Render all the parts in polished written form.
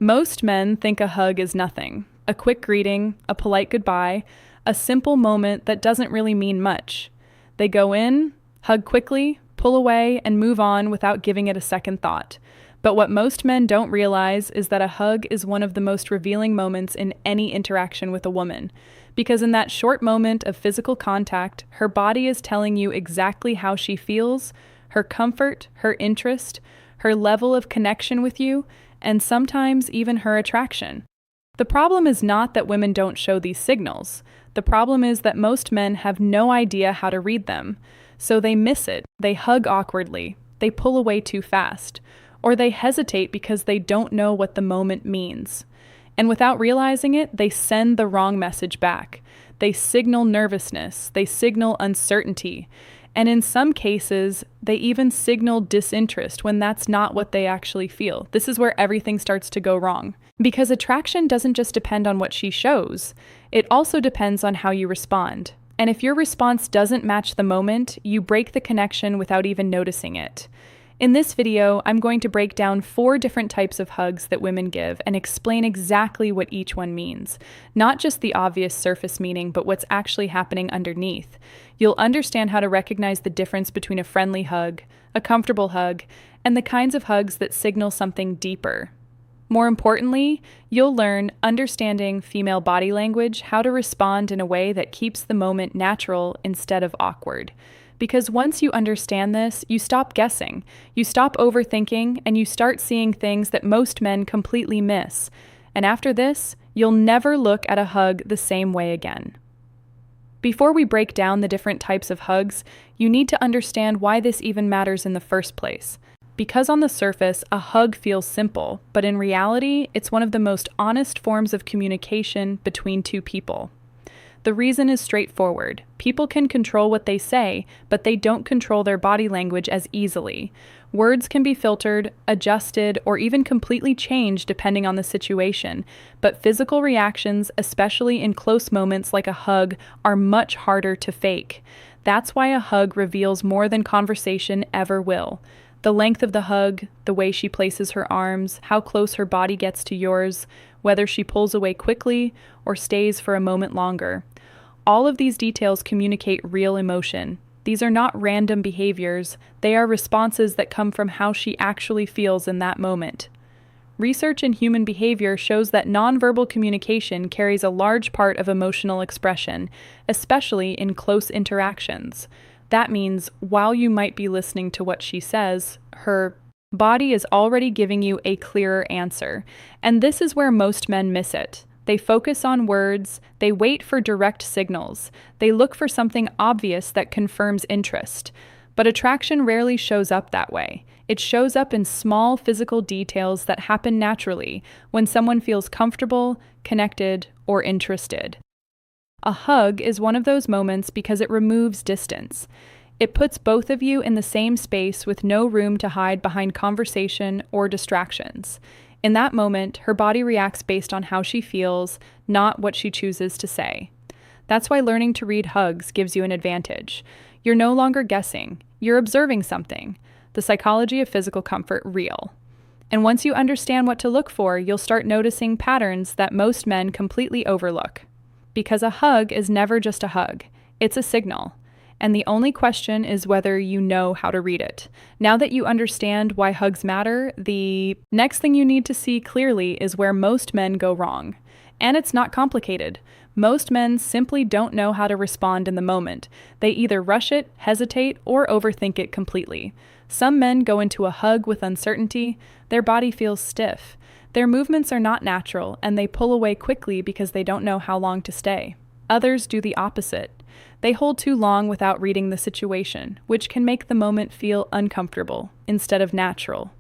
Most men think a hug is nothing, a quick greeting, a polite goodbye, a simple moment that doesn't really mean much. They go in, hug quickly, pull away, and move on without giving it a second thought. But what most men don't realize is that a hug is one of the most revealing moments in any interaction with a woman. Because in that short moment of physical contact, her body is telling you exactly how she feels, her comfort, her interest, her level of connection with you, and sometimes even her attraction. The problem is not that women don't show these signals. The problem is that most men have no idea how to read them. So they miss it, they hug awkwardly, they pull away too fast, or they hesitate because they don't know what the moment means. And without realizing it, they send the wrong message back. They signal nervousness, they signal uncertainty, and in some cases, they even signal disinterest when that's not what they actually feel. This is where everything starts to go wrong. Because attraction doesn't just depend on what she shows, it also depends on how you respond. And if your response doesn't match the moment, you break the connection without even noticing it. In this video, I'm going to break down 4 different types of hugs that women give and explain exactly what each one means. Not just the obvious surface meaning, but what's actually happening underneath. You'll understand how to recognize the difference between a friendly hug, a comfortable hug, and the kinds of hugs that signal something deeper. More importantly, you'll learn, understanding female body language, how to respond in a way that keeps the moment natural instead of awkward. Because once you understand this, you stop guessing, you stop overthinking, and you start seeing things that most men completely miss. And after this, you'll never look at a hug the same way again. Before we break down the different types of hugs, you need to understand why this even matters in the first place. Because on the surface, a hug feels simple, but in reality, it's one of the most honest forms of communication between two people. The reason is straightforward. People can control what they say, but they don't control their body language as easily. Words can be filtered, adjusted, or even completely changed depending on the situation, but physical reactions, especially in close moments like a hug, are much harder to fake. That's why a hug reveals more than conversation ever will. The length of the hug, the way she places her arms, how close her body gets to yours, whether she pulls away quickly or stays for a moment longer. All of these details communicate real emotion. These are not random behaviors, they are responses that come from how she actually feels in that moment. Research in human behavior shows that nonverbal communication carries a large part of emotional expression, especially in close interactions. That means, while you might be listening to what she says, her body is already giving you a clearer answer. And this is where most men miss it. They focus on words, they wait for direct signals, they look for something obvious that confirms interest. But attraction rarely shows up that way. It shows up in small physical details that happen naturally when someone feels comfortable, connected, or interested. A hug is one of those moments because it removes distance. It puts both of you in the same space with no room to hide behind conversation or distractions. In that moment, her body reacts based on how she feels, not what she chooses to say. That's why learning to read hugs gives you an advantage. You're no longer guessing, you're observing something. The psychology of physical comfort real. And once you understand what to look for, you'll start noticing patterns that most men completely overlook. Because a hug is never just a hug, it's a signal. And the only question is whether you know how to read it. Now that you understand why hugs matter, the next thing you need to see clearly is where most men go wrong. And it's not complicated. Most men simply don't know how to respond in the moment. They either rush it, hesitate, or overthink it completely. Some men go into a hug with uncertainty, their body feels stiff. Their movements are not natural, and they pull away quickly because they don't know how long to stay. Others do the opposite. They hold too long without reading the situation, which can make the moment feel uncomfortable instead of natural.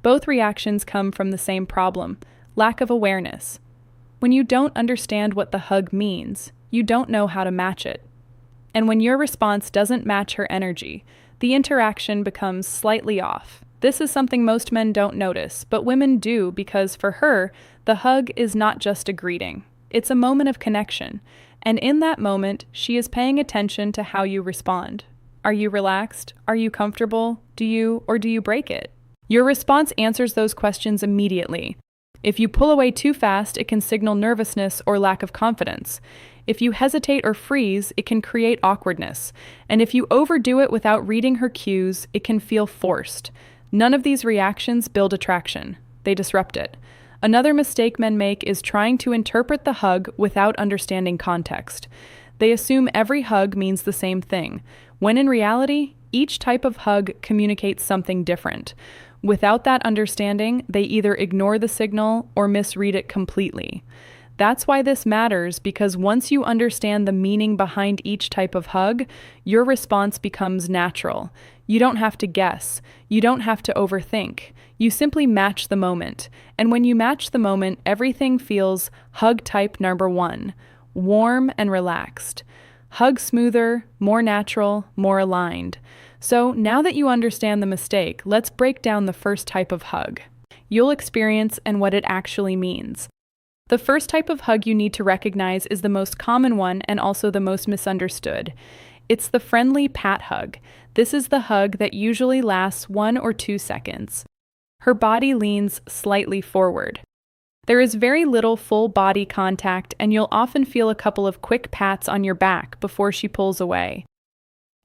Both reactions come from the same problem: lack of awareness. When you don't understand what the hug means, you don't know how to match it. And when your response doesn't match her energy, the interaction becomes slightly off. This is something most men don't notice, but women do, because for her, the hug is not just a greeting. It's a moment of connection. And in that moment, she is paying attention to how you respond. Are you relaxed? Are you comfortable? Do you break it? Your response answers those questions immediately. If you pull away too fast, it can signal nervousness or lack of confidence. If you hesitate or freeze, it can create awkwardness. And if you overdo it without reading her cues, it can feel forced. None of these reactions build attraction. They disrupt it. Another mistake men make is trying to interpret the hug without understanding context. They assume every hug means the same thing, when in reality, each type of hug communicates something different. Without that understanding, they either ignore the signal or misread it completely. That's why this matters, because once you understand the meaning behind each type of hug, your response becomes natural. You don't have to guess. You don't have to overthink. You simply match the moment. And when you match the moment, everything feels hug type number 1, warm and relaxed. Hug smoother, more natural, more aligned. So now that you understand the mistake, let's break down the first type of hug you'll experience and what it actually means. The first type of hug you need to recognize is the most common one and also the most misunderstood. It's the friendly pat hug. This is the hug that usually lasts 1 or 2 seconds. Her body leans slightly forward. There is very little full body contact, and you'll often feel a couple of quick pats on your back before she pulls away.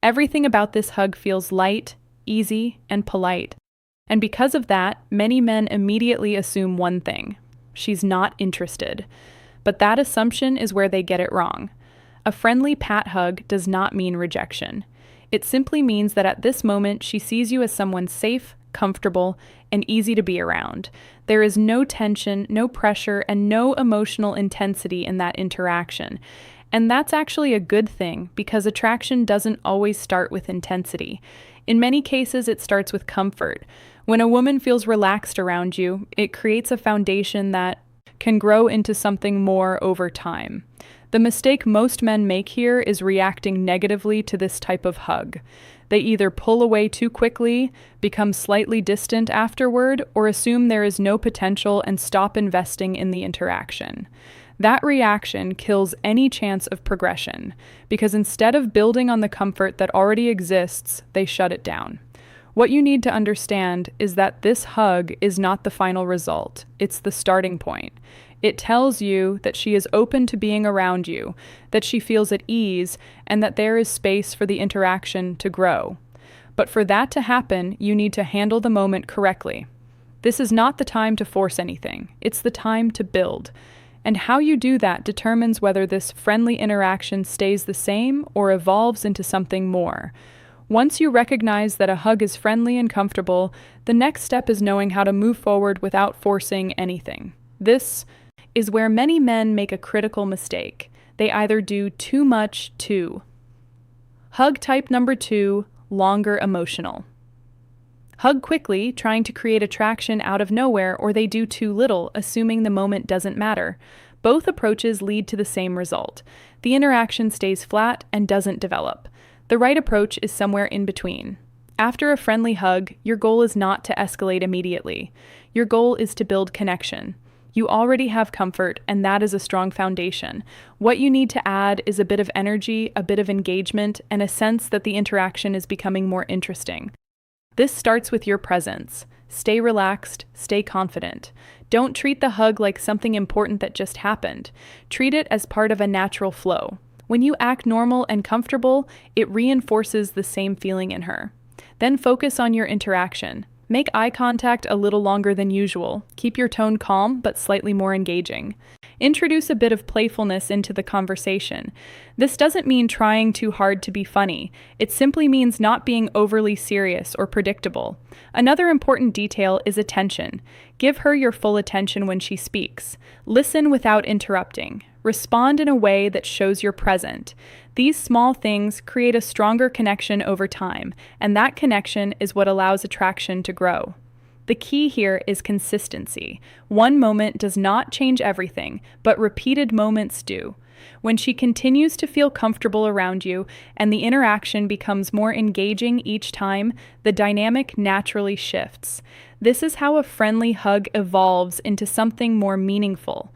Everything about this hug feels light, easy, and polite. And because of that, many men immediately assume one thing: she's not interested. But that assumption is where they get it wrong. A friendly pat hug does not mean rejection. It simply means that at this moment she sees you as someone safe, comfortable, and easy to be around. There is no tension, no pressure, and no emotional intensity in that interaction. And that's actually a good thing, because attraction doesn't always start with intensity. In many cases, it starts with comfort. When a woman feels relaxed around you, it creates a foundation that can grow into something more over time. The mistake most men make here is reacting negatively to this type of hug. They either pull away too quickly, become slightly distant afterward, or assume there is no potential and stop investing in the interaction. That reaction kills any chance of progression, because instead of building on the comfort that already exists, they shut it down. What you need to understand is that this hug is not the final result, it's the starting point. It tells you that she is open to being around you, that she feels at ease, and that there is space for the interaction to grow. But for that to happen, you need to handle the moment correctly. This is not the time to force anything, it's the time to build. And how you do that determines whether this friendly interaction stays the same or evolves into something more. Once you recognize that a hug is friendly and comfortable, the next step is knowing how to move forward without forcing anything. This is where many men make a critical mistake. They either do too much too. Hug type number 2, longer emotional. Hug quickly, trying to create attraction out of nowhere, or they do too little, assuming the moment doesn't matter. Both approaches lead to the same result. The interaction stays flat and doesn't develop. The right approach is somewhere in between. After a friendly hug, your goal is not to escalate immediately. Your goal is to build connection. You already have comfort, and that is a strong foundation. What you need to add is a bit of energy, a bit of engagement, and a sense that the interaction is becoming more interesting. This starts with your presence. Stay relaxed, stay confident. Don't treat the hug like something important that just happened. Treat it as part of a natural flow. When you act normal and comfortable, it reinforces the same feeling in her. Then focus on your interaction. Make eye contact a little longer than usual. Keep your tone calm but slightly more engaging. Introduce a bit of playfulness into the conversation. This doesn't mean trying too hard to be funny. It simply means not being overly serious or predictable. Another important detail is attention. Give her your full attention when she speaks. Listen without interrupting. Respond in a way that shows you're present. These small things create a stronger connection over time, and that connection is what allows attraction to grow. The key here is consistency. One moment does not change everything, but repeated moments do. When she continues to feel comfortable around you and the interaction becomes more engaging each time, the dynamic naturally shifts. This is how a friendly hug evolves into something more meaningful.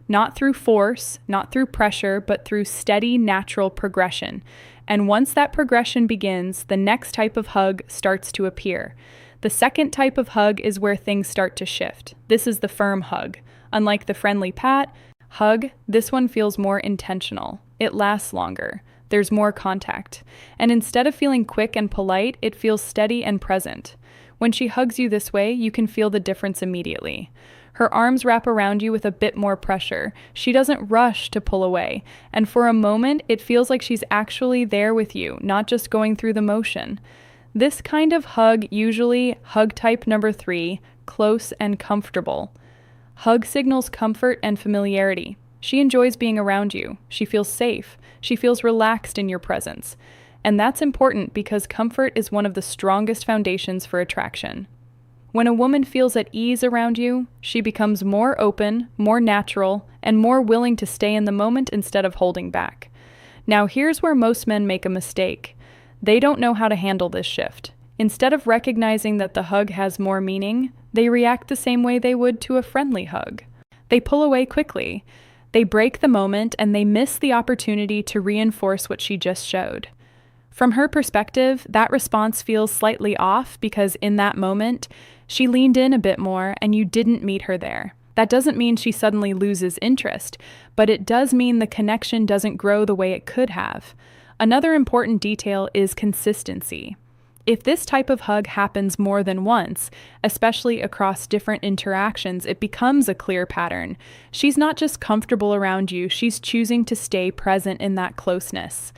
Not through force, not through pressure, but through steady, natural progression. And once that progression begins, the next type of hug starts to appear. The second type of hug is where things start to shift. This is the firm hug. Unlike the friendly pat, hug, this one feels more intentional. It lasts longer. There's more contact. And instead of feeling quick and polite, it feels steady and present. When she hugs you this way, you can feel the difference immediately. Her arms wrap around you with a bit more pressure. She doesn't rush to pull away. And for a moment, it feels like she's actually there with you, not just going through the motion. This kind of hug, usually hug type number 3, close and comfortable. Hug signals comfort and familiarity. She enjoys being around you. She feels safe. She feels relaxed in your presence. And that's important because comfort is one of the strongest foundations for attraction. When a woman feels at ease around you, she becomes more open, more natural, and more willing to stay in the moment instead of holding back. Now here's where most men make a mistake. They don't know how to handle this shift. Instead of recognizing that the hug has more meaning, they react the same way they would to a friendly hug. They pull away quickly. They break the moment and they miss the opportunity to reinforce what she just showed. From her perspective, that response feels slightly off because in that moment, she leaned in a bit more and you didn't meet her there. That doesn't mean she suddenly loses interest, but it does mean the connection doesn't grow the way it could have. Another important detail is consistency. If this type of hug happens more than once, especially across different interactions, it becomes a clear pattern. She's not just comfortable around you, she's choosing to stay present in that closeness.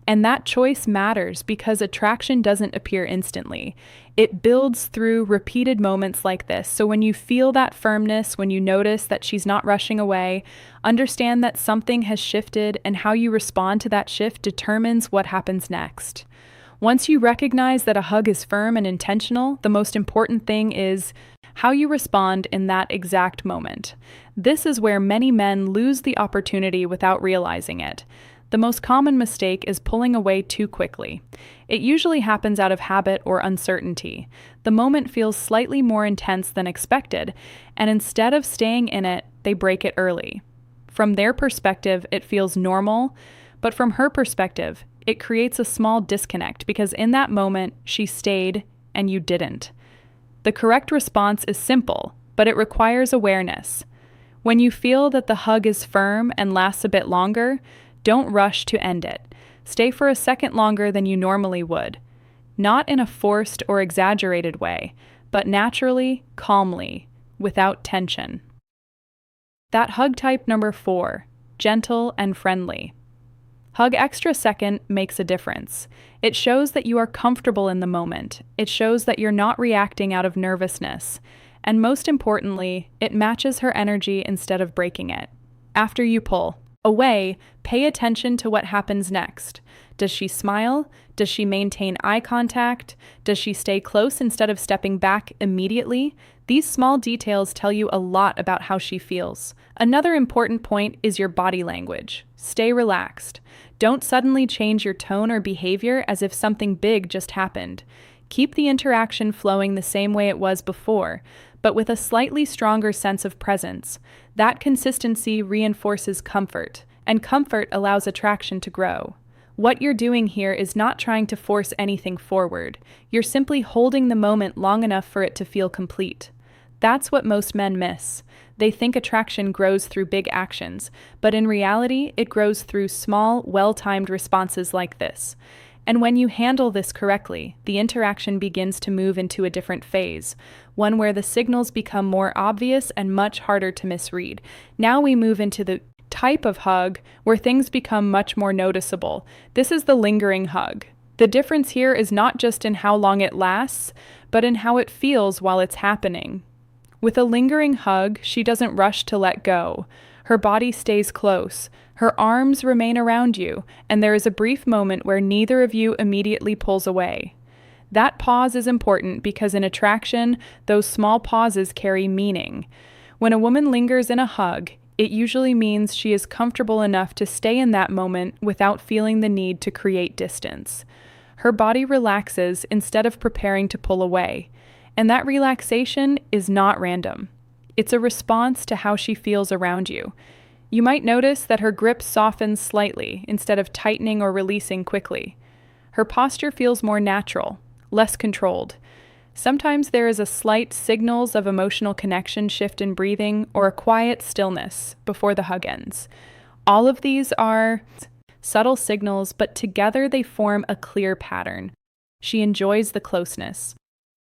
And that choice matters because attraction doesn't appear instantly. It builds through repeated moments like this. So when you feel that firmness, when you notice that she's not rushing away, understand that something has shifted and how you respond to that shift determines what happens next. Once you recognize that a hug is firm and intentional, the most important thing is how you respond in that exact moment. This is where many men lose the opportunity without realizing it. The most common mistake is pulling away too quickly. It usually happens out of habit or uncertainty. The moment feels slightly more intense than expected, and instead of staying in it, they break it early. From their perspective, it feels normal, but from her perspective, it creates a small disconnect because in that moment, she stayed and you didn't. The correct response is simple, but it requires awareness. When you feel that the hug is firm and lasts a bit longer, don't rush to end it. Stay for a second longer than you normally would. Not in a forced or exaggerated way, but naturally, calmly, without tension. That hug type number 4, gentle and friendly. Hug extra second makes a difference. It shows that you are comfortable in the moment. It shows that you're not reacting out of nervousness. And most importantly, it matches her energy instead of breaking it. After you pull away, pay attention to what happens next. Does she smile? Does she maintain eye contact? Does she stay close instead of stepping back immediately? These small details tell you a lot about how she feels. Another important point is your body language. Stay relaxed. Don't suddenly change your tone or behavior as if something big just happened. Keep the interaction flowing the same way it was before, but with a slightly stronger sense of presence. That consistency reinforces comfort, and comfort allows attraction to grow. What you're doing here is not trying to force anything forward. You're simply holding the moment long enough for it to feel complete. That's what most men miss. They think attraction grows through big actions, but in reality, it grows through small, well-timed responses like this. And when you handle this correctly, the interaction begins to move into a different phase, one where the signals become more obvious and much harder to misread. Now we move into the type of hug where things become much more noticeable. This is the lingering hug. The difference here is not just in how long it lasts, but in how it feels while it's happening. With a lingering hug, she doesn't rush to let go. Her body stays close. Her arms remain around you, and there is a brief moment where neither of you immediately pulls away. That pause is important because in attraction, those small pauses carry meaning. When a woman lingers in a hug, it usually means she is comfortable enough to stay in that moment without feeling the need to create distance. Her body relaxes instead of preparing to pull away, and that relaxation is not random. It's a response to how she feels around you. You might notice that her grip softens slightly instead of tightening or releasing quickly. Her posture feels more natural, less controlled. Sometimes there is a slight signals of emotional connection shift in breathing or a quiet stillness before the hug ends. All of these are subtle signals, but together they form a clear pattern. She enjoys the closeness.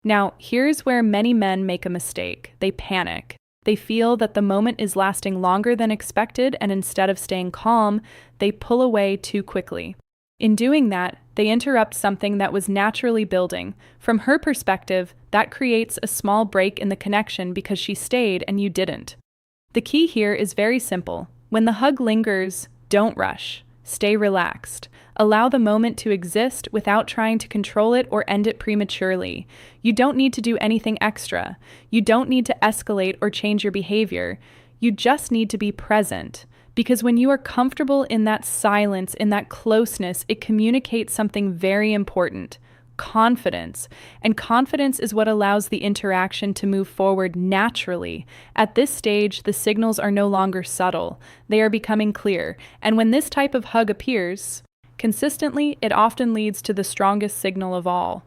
Now, here's where many men make a mistake. They panic. They feel that the moment is lasting longer than expected, and instead of staying calm, they pull away too quickly. In doing that, they interrupt something that was naturally building. From her perspective, that creates a small break in the connection because she stayed and you didn't. The key here is very simple. When the hug lingers, don't rush. Stay relaxed. Allow the moment to exist without trying to control it or end it prematurely. You don't need to do anything extra. You don't need to escalate or change your behavior. You just need to be present. Because when you are comfortable in that silence, in that closeness, it communicates something very important: confidence. And confidence is what allows the interaction to move forward naturally. At this stage, the signals are no longer subtle. They are becoming clear. And when this type of hug appears consistently, it often leads to the strongest signal of all.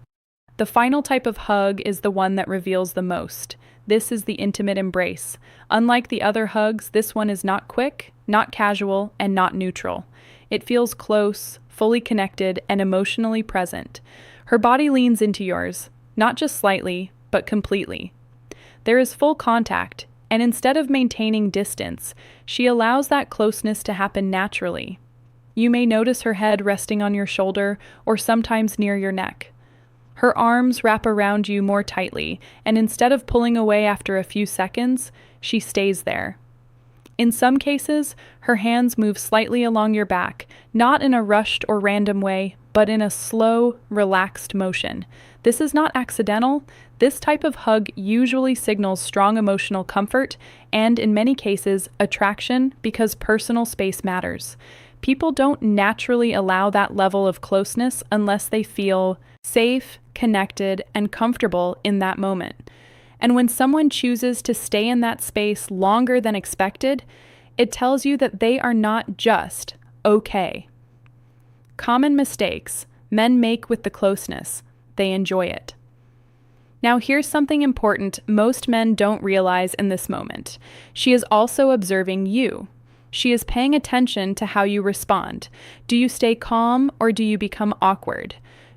The final type of hug is the one that reveals the most. This is the intimate embrace. Unlike the other hugs, this one is not quick, not casual, and not neutral. It feels close, fully connected, and emotionally present. Her body leans into yours, not just slightly, but completely. There is full contact, and instead of maintaining distance, she allows that closeness to happen naturally. You may notice her head resting on your shoulder or sometimes near your neck. Her arms wrap around you more tightly, and instead of pulling away after a few seconds, she stays there. In some cases, her hands move slightly along your back, not in a rushed or random way, but in a slow, relaxed motion. This is not accidental. This type of hug usually signals strong emotional comfort and, in many cases, attraction because personal space matters. People don't naturally allow that level of closeness unless they feel safe, connected, and comfortable in that moment. And when someone chooses to stay in that space longer than expected, it tells you that they are not just okay. Common mistakes men make with the closeness: they enjoy it. Now, here's something important most men don't realize in this moment. She is also observing you. She is paying attention to how you respond. Do you stay calm or do you become awkward?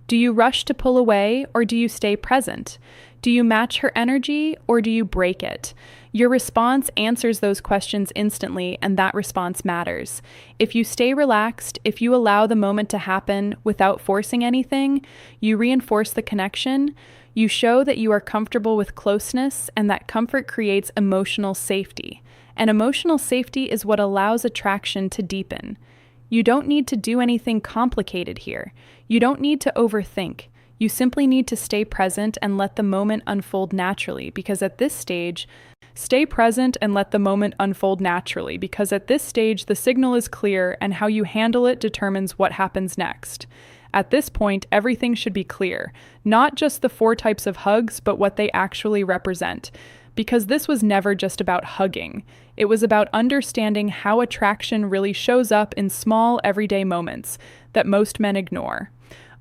Do you rush to pull away or do you stay present? Do you match her energy or do you break it? Your response answers those questions instantly, and that response matters. If you stay relaxed, if you allow the moment to happen without forcing anything, you reinforce the connection. You show that you are comfortable with closeness, and that comfort creates emotional safety. And emotional safety is what allows attraction to deepen. You don't need to do anything complicated here. You don't need to overthink. You simply need to stay present and let the moment unfold naturally, because at this stage, the signal is clear and how you handle it determines what happens next. At this point, everything should be clear, not just the 4 types of hugs, but what they actually represent. Because this was never just about hugging. It was about understanding how attraction really shows up in small, everyday moments that most men ignore.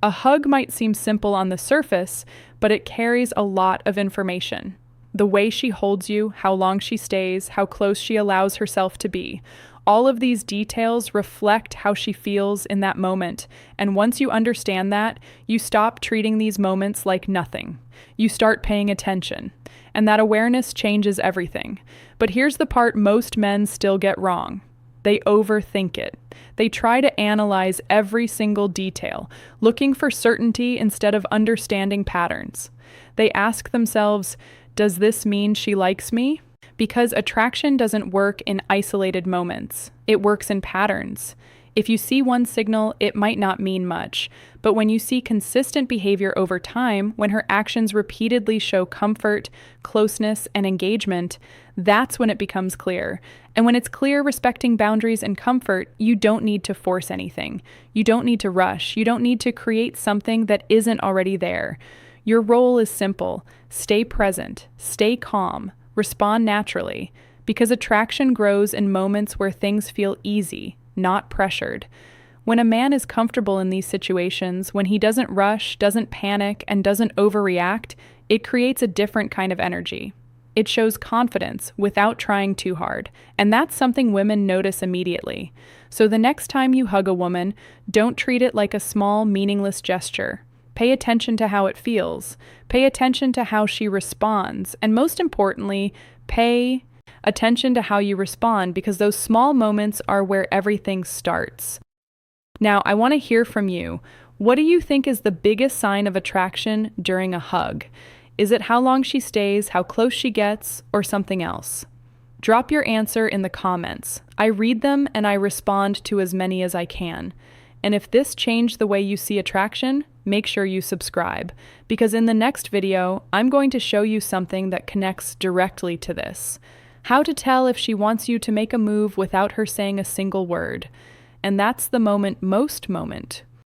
A hug might seem simple on the surface, but it carries a lot of information. The way she holds you, how long she stays, how close she allows herself to be. All of these details reflect how she feels in that moment, and once you understand that, you stop treating these moments like nothing. You start paying attention, and that awareness changes everything. But here's the part most men still get wrong. They overthink it. They try to analyze every single detail, looking for certainty instead of understanding patterns. They ask themselves, does this mean she likes me? Because attraction doesn't work in isolated moments. It works in patterns. If you see one signal, it might not mean much. But when you see consistent behavior over time, when her actions repeatedly show comfort, closeness, and engagement, that's when it becomes clear. And when it's clear respecting boundaries and comfort, you don't need to force anything. You don't need to rush. You don't need to create something that isn't already there. Your role is simple. Stay present. Stay calm. Respond naturally. Because attraction grows in moments where things feel easy, not pressured. When a man is comfortable in these situations, when he doesn't rush, doesn't panic, and doesn't overreact, it creates a different kind of energy. It shows confidence without trying too hard, and that's something women notice immediately. So the next time you hug a woman, don't treat it like a small, meaningless gesture. Pay attention to how it feels. Pay attention to how she responds. And most importantly, pay attention to how you respond, because those small moments are where everything starts. Now, I want to hear from you. What do you think is the biggest sign of attraction during a hug? Is it how long she stays, how close she gets, or something else? Drop your answer in the comments. I read them and I respond to as many as I can. And if this changed the way you see attraction, make sure you subscribe, because in the next video, I'm going to show you something that connects directly to this. How to tell if she wants you to make a move without her saying a single word. And that's the moment